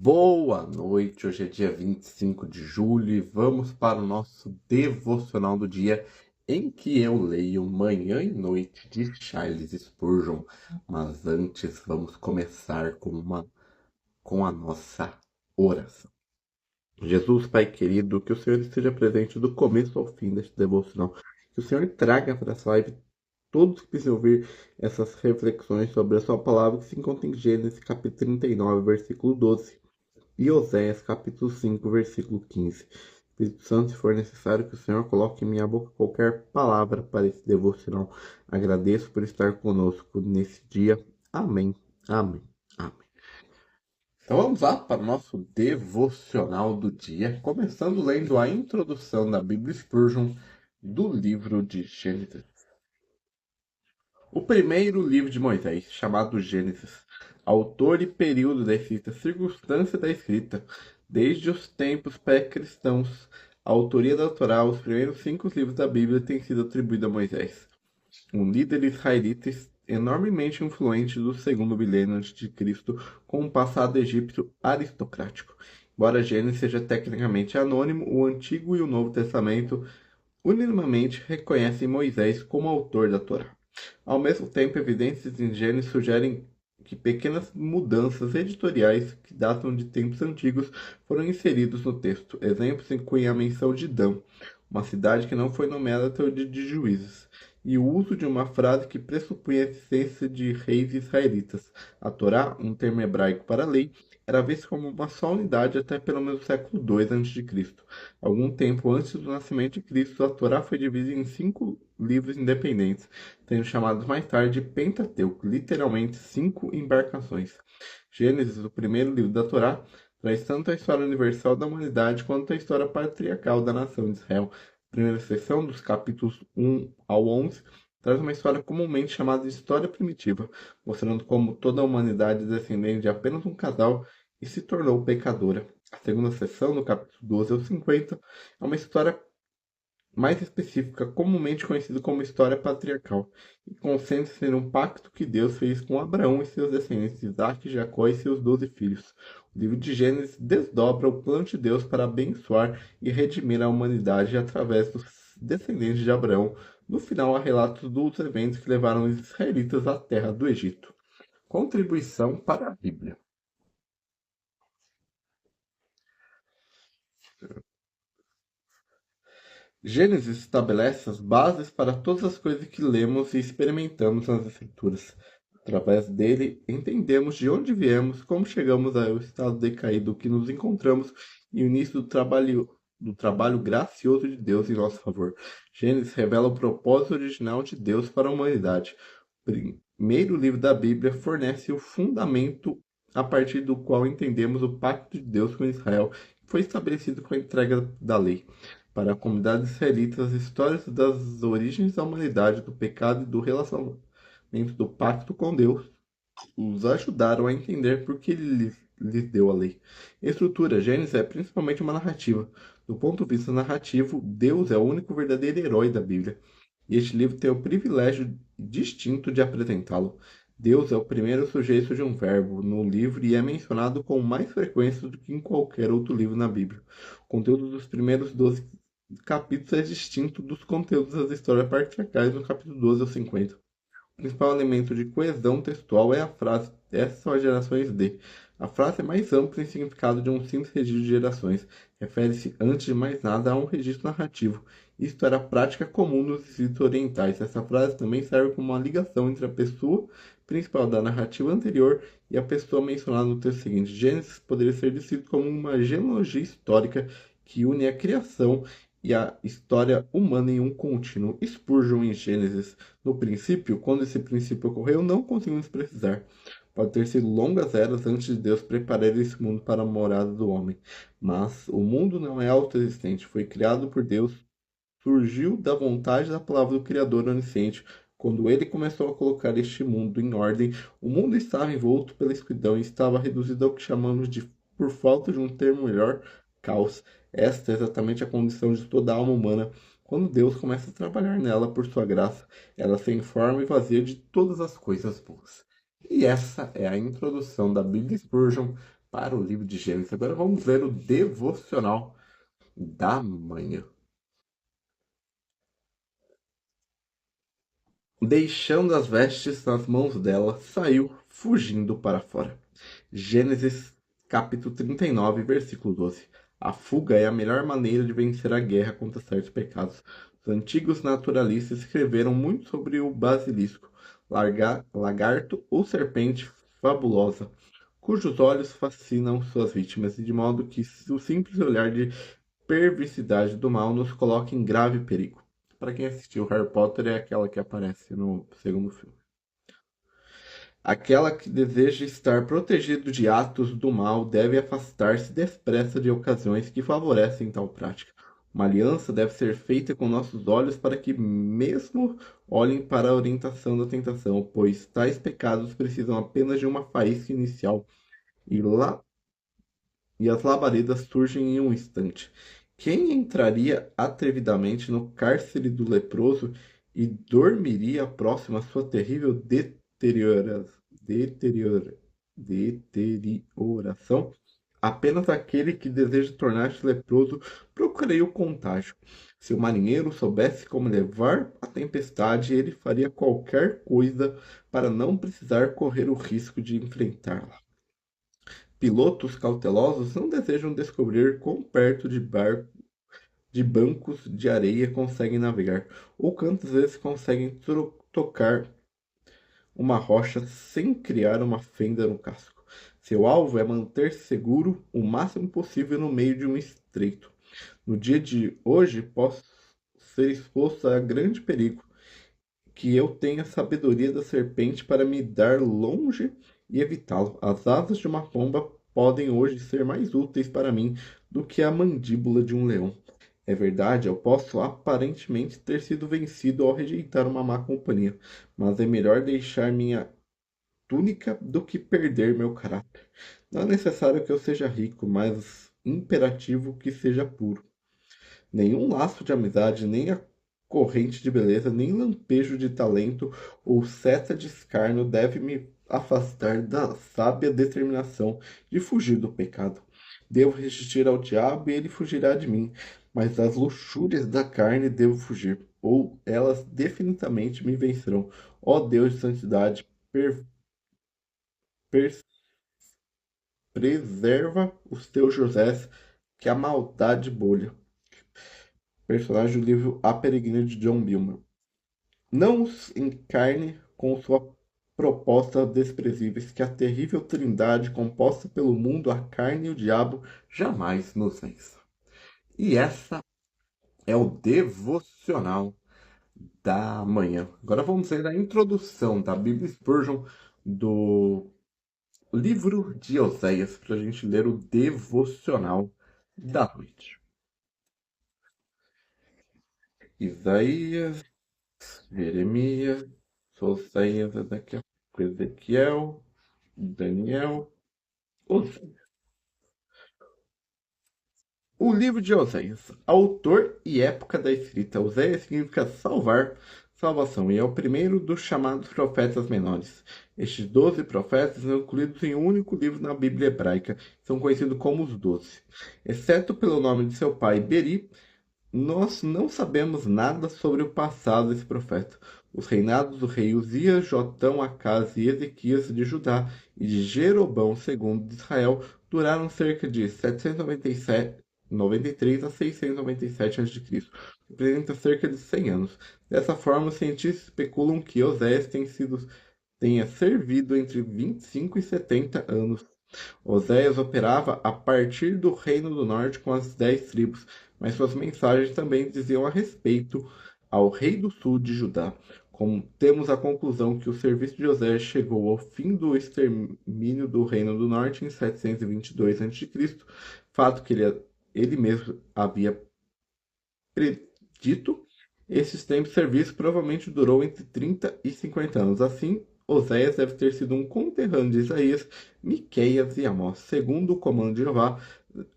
Boa noite, hoje é dia 25 de julho e vamos para o nosso devocional do dia em que eu leio Manhã e Noite de Charles Spurgeon. Mas antes vamos começar com a nossa oração. Jesus, Pai querido, que o Senhor esteja presente do começo ao fim deste devocional. Que o Senhor traga para essa live todos que precisam ouvir essas reflexões sobre a sua palavra que se encontra em Gênesis capítulo 39, versículo 12. E Oséias capítulo 5, versículo 15. Espírito Santo, se for necessário que o Senhor coloque em minha boca qualquer palavra para esse devocional. Agradeço por estar conosco nesse dia. Amém, amém, amém. Então vamos lá para o nosso devocional do dia, começando lendo a introdução da Bíblia Spurgeon do livro de Gênesis. O primeiro livro de Moisés, chamado Gênesis, autor e período da escrita, circunstância da escrita, desde os tempos pré-cristãos, a autoria da Torá, os primeiros 5 livros da Bíblia, tem sido atribuída a Moisés, um líder israelita enormemente influente do segundo milênio antes de Cristo, com um passado egípcio aristocrático. Embora Gênesis seja tecnicamente anônimo, o Antigo e o Novo Testamento unanimemente reconhecem Moisés como autor da Torá. Ao mesmo tempo, evidências em Gênesis sugerem que pequenas mudanças editoriais que datam de tempos antigos foram inseridos no texto. Exemplos incluem a menção de Dan, uma cidade que não foi nomeada até o dia de Juízes, e o uso de uma frase que pressupunha a existência de reis israelitas. A Torá, um termo hebraico para lei, era vista como uma só unidade até pelo menos o século II a.C. Algum tempo antes do nascimento de Cristo, a Torá foi dividida em 5 livros independentes, sendo chamados mais tarde de Pentateuco, literalmente 5 embarcações. Gênesis, o primeiro livro da Torá, traz tanto a história universal da humanidade quanto a história patriarcal da nação de Israel. A primeira seção, dos capítulos 1 ao 11, traz uma história comumente chamada de história primitiva, mostrando como toda a humanidade é descendente de apenas um casal e se tornou pecadora. A segunda seção, do capítulo 12 ao 50, é uma história mais específica, comumente conhecida como história patriarcal, e concentra-se num pacto que Deus fez com Abraão e seus descendentes, Isaac, Jacó e seus 12 filhos. O livro de Gênesis desdobra o plano de Deus para abençoar e redimir a humanidade através dos descendentes de Abraão. No final, há relatos dos eventos que levaram os israelitas à terra do Egito. Contribuição para a Bíblia. Gênesis estabelece as bases para todas as coisas que lemos e experimentamos nas Escrituras. Através dele, entendemos de onde viemos, como chegamos ao estado decaído que nos encontramos e o início do trabalho gracioso de Deus em nosso favor. Gênesis revela o propósito original de Deus para a humanidade. O primeiro livro da Bíblia fornece o fundamento a partir do qual entendemos o pacto de Deus com Israel, que foi estabelecido com a entrega da lei. Para a comunidade israelita, as histórias das origens da humanidade, do pecado e do relacionamento do pacto com Deus os ajudaram a entender por que ele lhes deu a lei. A estrutura Gênesis é principalmente uma narrativa. Do ponto de vista narrativo, Deus é o único verdadeiro herói da Bíblia. E este livro tem o privilégio distinto de apresentá-lo. Deus é o primeiro sujeito de um verbo no livro e é mencionado com mais frequência do que em qualquer outro livro na Bíblia. O conteúdo dos primeiros 12 capítulos é distinto dos conteúdos das histórias patriarcais no capítulo 12 ao 50. O principal elemento de coesão textual é a frase "essas são as gerações de". A frase é mais ampla em significado de um simples registro de gerações. Refere-se, antes de mais nada, a um registro narrativo. Isto era prática comum nos escritos orientais. Essa frase também serve como uma ligação entre a pessoa principal da narrativa anterior e a pessoa mencionada no texto seguinte. Gênesis poderia ser descrito como uma genealogia histórica que une a criação e a história humana em um contínuo. Spurgeon em Gênesis. No princípio, quando esse princípio ocorreu, não conseguimos precisar. Pode ter sido longas eras antes de Deus preparar esse mundo para a morada do homem. Mas o mundo não é autoexistente, foi criado por Deus, surgiu da vontade da palavra do Criador onisciente. Quando ele começou a colocar este mundo em ordem, o mundo estava envolto pela escuridão e estava reduzido ao que chamamos de, por falta de um termo melhor, caos. Esta é exatamente a condição de toda a alma humana. Quando Deus começa a trabalhar nela por sua graça, ela se informa e vazia de todas as coisas boas. E essa é a introdução da Bíblia Spurgeon para o livro de Gênesis. Agora vamos ler o devocional da manhã. Deixando as vestes nas mãos dela, saiu fugindo para fora. Gênesis capítulo 39, versículo 12. A fuga é a melhor maneira de vencer a guerra contra certos pecados. Os antigos naturalistas escreveram muito sobre o basilisco, lagarto ou serpente fabulosa, cujos olhos fascinam suas vítimas, e de modo que o simples olhar de perversidade do mal nos coloca em grave perigo. Para quem assistiu Harry Potter, é aquela que aparece no segundo filme. Aquela que deseja estar protegido de atos do mal deve afastar-se depressa de ocasiões que favorecem tal prática. Uma aliança deve ser feita com nossos olhos para que mesmo olhem para a orientação da tentação, pois tais pecados precisam apenas de uma faísca inicial e lá e as labaredas surgem em um instante. Quem entraria atrevidamente no cárcere do leproso e dormiria próximo à sua terrível deteriora- deterioração? Apenas aquele que deseja tornar-se leproso procuraria o contágio. Se o marinheiro soubesse como levar a tempestade, ele faria qualquer coisa para não precisar correr o risco de enfrentá-la. Pilotos cautelosos não desejam descobrir quão perto de bancos de areia conseguem navegar, ou quantas vezes conseguem tocar uma rocha sem criar uma fenda no casco. Seu alvo é manter-se seguro o máximo possível no meio de um estreito. No dia de hoje, posso ser exposto a grande perigo, que eu tenha a sabedoria da serpente para me dar longe e evitá-lo. As asas de uma pomba podem hoje ser mais úteis para mim do que a mandíbula de um leão. É verdade, eu posso aparentemente ter sido vencido ao rejeitar uma má companhia, mas é melhor deixar minha túnica do que perder meu caráter. Não é necessário que eu seja rico, mas imperativo que seja puro. Nenhum laço de amizade, nem a corrente de beleza, nem lampejo de talento ou seta de escárnio deve me afastar da sábia determinação de fugir do pecado. Devo resistir ao diabo e ele fugirá de mim, mas das luxúrias da carne devo fugir, ou elas definitivamente me vencerão. Ó Deus de santidade, per- preserva os teus Josés, que a maldade bolha. Personagem do livro A Peregrina de John Milman. Não os encarne com sua proposta desprezíveis, que a terrível trindade composta pelo mundo, a carne e o diabo jamais nos vença. E essa é o devocional da manhã. Agora vamos ler a introdução da Bíblia Spurgeon do livro de Oséias, para a gente ler o devocional da noite. Isaías, Jeremias, Oséias, Ezequiel, Daniel, Oséias. O livro de Oséias. Autor e época da escrita. Oséias significa salvar, salvação, e é o primeiro dos chamados profetas menores. Estes 12 profetas são incluídos em um único livro na Bíblia hebraica, são conhecidos como os 12. Exceto pelo nome de seu pai, Beri, nós não sabemos nada sobre o passado desse profeta. Os reinados do rei Uzias, Jotão, Acás e Ezequias de Judá e de Jeroboão II de Israel duraram cerca de 793 a 697 a.C., representa cerca de 100 anos. Dessa forma, os cientistas especulam que Oséias tenha servido entre 25 e 70 anos. Oséias operava a partir do Reino do Norte com as 10 tribos, mas suas mensagens também diziam a respeito ao rei do sul de Judá. Como temos a conclusão que o serviço de Oséias chegou ao fim do extermínio do Reino do Norte em 722 a.C., fato que ele mesmo havia predito. Esses tempos de serviço provavelmente durou entre 30 e 50 anos. Assim, Oséias deve ter sido um conterrâneo de Isaías, Miqueias e Amós. Segundo o comando de Jeová,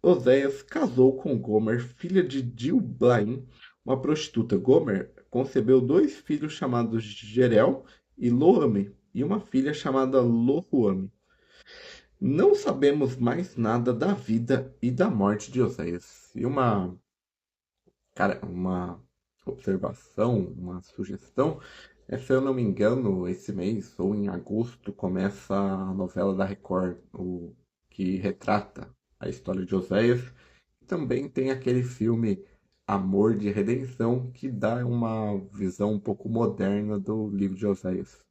Oséias casou com Gomer, filha de Dilblaim, uma prostituta. Gomer concebeu dois filhos chamados Jerel e Loame, e uma filha chamada Lohuame. Não sabemos mais nada da vida e da morte de Oséias. E uma observação, uma sugestão, se eu não me engano, esse mês ou em agosto começa a novela da Record, que retrata a história de Oséias. Também tem aquele filme Amor de Redenção, que dá uma visão um pouco moderna do livro de Oséias.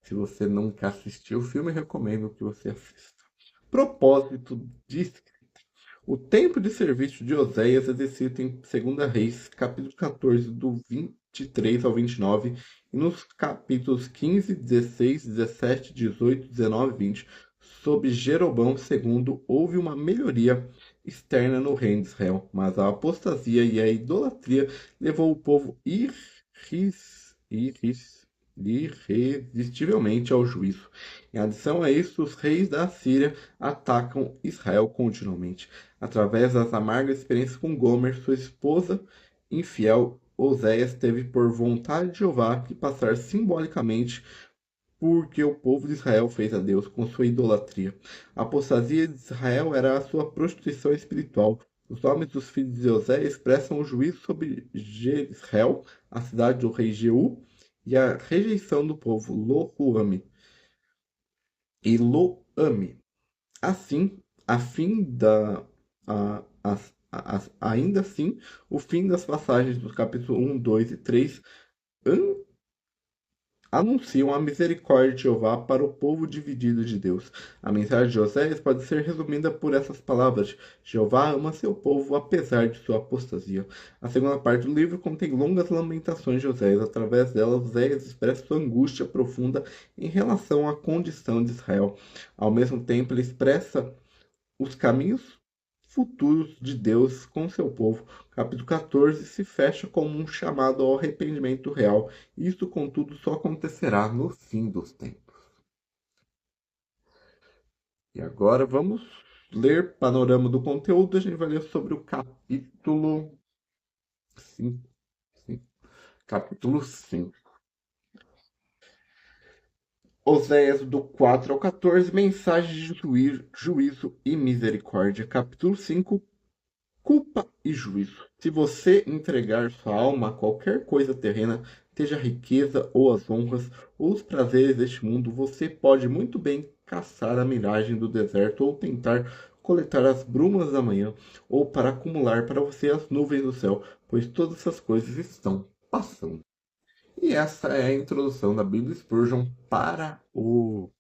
Se você nunca assistiu o filme, recomendo que você assista. Propósito de o tempo de serviço de Oséias é descrito em 2 Reis, capítulo 14, do 23 ao 29, e nos capítulos 15, 16, 17, 18, 19 e 20. Sob Jeroboão II, houve uma melhoria externa no reino de Israel, mas a apostasia e a idolatria levou o povo irresistivelmente ao juízo. Em adição a isso, os reis da Síria atacam Israel continuamente. Através das amargas experiências com Gomer, sua esposa infiel, Oséias teve por vontade de Jeová que passar simbolicamente porque o povo de Israel fez a Deus com sua idolatria. A apostasia de Israel era a sua prostituição espiritual. Os nomes dos filhos de Oséias expressam o juízo sobre Jezreel, a cidade do rei Jeú, e a rejeição do povo Lo-Ruame e Lo-Ame. Assim, a fim da, ainda assim, o fim das passagens dos capítulos 1, 2 e 3 anunciam a misericórdia de Jeová para o povo dividido de Deus. A mensagem de Oséias pode ser resumida por essas palavras: Jeová ama seu povo apesar de sua apostasia. A segunda parte do livro contém longas lamentações de Oséias. Através delas, Oséias expressa sua angústia profunda em relação à condição de Israel. Ao mesmo tempo, ele expressa os caminhos futuros de Deus com seu povo. Capítulo 14 se fecha como um chamado ao arrependimento real. Isso, contudo, só acontecerá no fim dos tempos. E agora vamos ler panorama do conteúdo. A gente vai ler sobre o capítulo 5. Capítulo 5. Oséias do 4 ao 14, mensagem de juízo e misericórdia. Capítulo 5, culpa e juízo. Se você entregar sua alma a qualquer coisa terrena, seja a riqueza ou as honras ou os prazeres deste mundo, você pode muito bem caçar a miragem do deserto ou tentar coletar as brumas da manhã ou para acumular para você as nuvens do céu, pois todas essas coisas estão passando. E essa é a introdução da Bíblia Spurgeon para o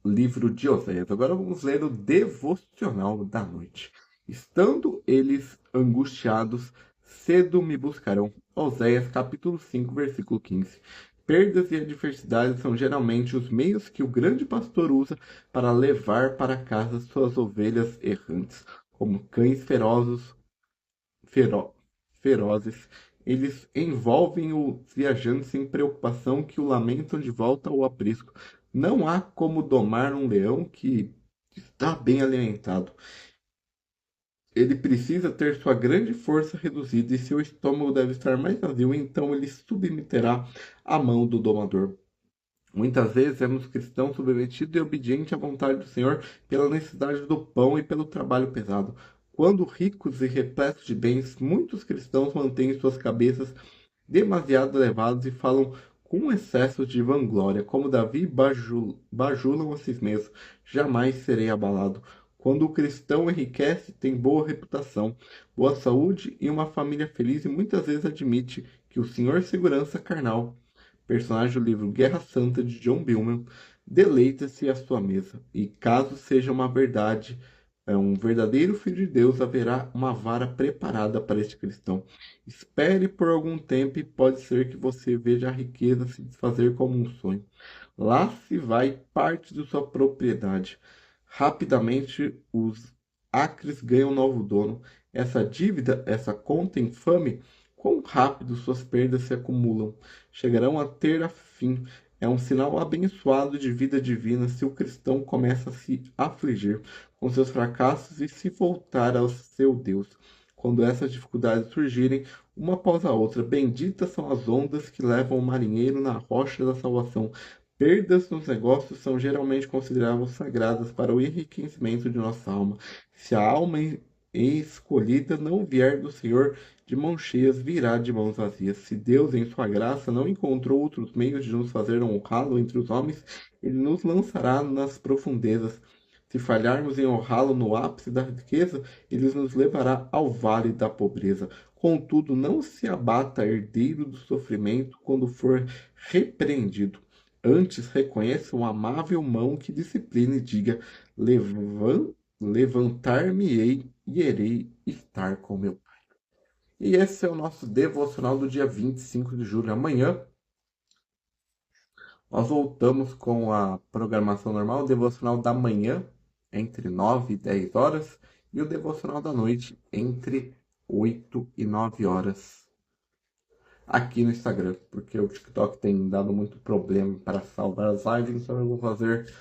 livro de Oséias. Agora vamos ler o devocional da noite. Estando eles angustiados, cedo me buscarão. Oséias capítulo 5, versículo 15. Perdas e adversidades são geralmente os meios que o grande pastor usa para levar para casa suas ovelhas errantes. Como cães ferozes, eles envolvem os viajantes em preocupação que o lamentam de volta ao aprisco. Não há como domar um leão que está bem alimentado. Ele precisa ter sua grande força reduzida e seu estômago deve estar mais vazio, então ele submeterá à mão do domador. Muitas vezes vemos cristãos submetidos e obedientes à vontade do Senhor pela necessidade do pão e pelo trabalho pesado. Quando ricos e repletos de bens, muitos cristãos mantêm suas cabeças demasiado elevadas e falam com excesso de vanglória, como Davi bajulam a si mesmos. Jamais serei abalado. Quando o cristão enriquece, tem boa reputação, boa saúde e uma família feliz, e muitas vezes admite que o Senhor Segurança Carnal, personagem do livro Guerra Santa de John Billman, deleita-se à sua mesa. E caso seja uma verdade, um verdadeiro filho de Deus, haverá uma vara preparada para este cristão. Espere por algum tempo e pode ser que você veja a riqueza se desfazer como um sonho. Lá se vai parte de sua propriedade. Rapidamente os acres ganham um novo dono. Essa dívida, essa conta infame, quão rápido suas perdas se acumulam. Chegarão a ter a fim. É um sinal abençoado de vida divina se o cristão começa a se afligir com seus fracassos e se voltar ao seu Deus. Quando essas dificuldades surgirem, uma após a outra, benditas são as ondas que levam o marinheiro na rocha da salvação. Perdas nos negócios são geralmente consideradas sagradas para o enriquecimento de nossa alma. Se a alma escolhida não vier do Senhor de mãos cheias, virá de mãos vazias. Se Deus, em sua graça, não encontrou outros meios de nos fazer honrá-lo entre os homens, ele nos lançará nas profundezas. Se falharmos em honrá-lo no ápice da riqueza, ele nos levará ao vale da pobreza. Contudo, não se abata, herdeiro do sofrimento, quando for repreendido. Antes, reconheça uma amável mão que disciplina e diga: levantar-me-ei e irei estar com meu Pai. E esse é o nosso devocional do dia 25 de julho. Amanhã nós voltamos com a programação normal, o devocional da manhã, entre 9 e 10 horas, e o devocional da noite, entre 8 e 9 horas, aqui no Instagram, porque o TikTok tem dado muito problema para salvar as lives, então eu vou fazer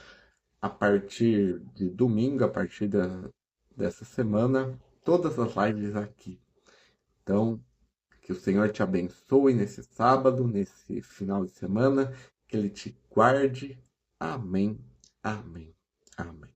a partir de domingo, dessa semana, todas as lives aqui. Então, que o Senhor te abençoe nesse sábado, nesse final de semana, que Ele te guarde. Amém, amém, amém.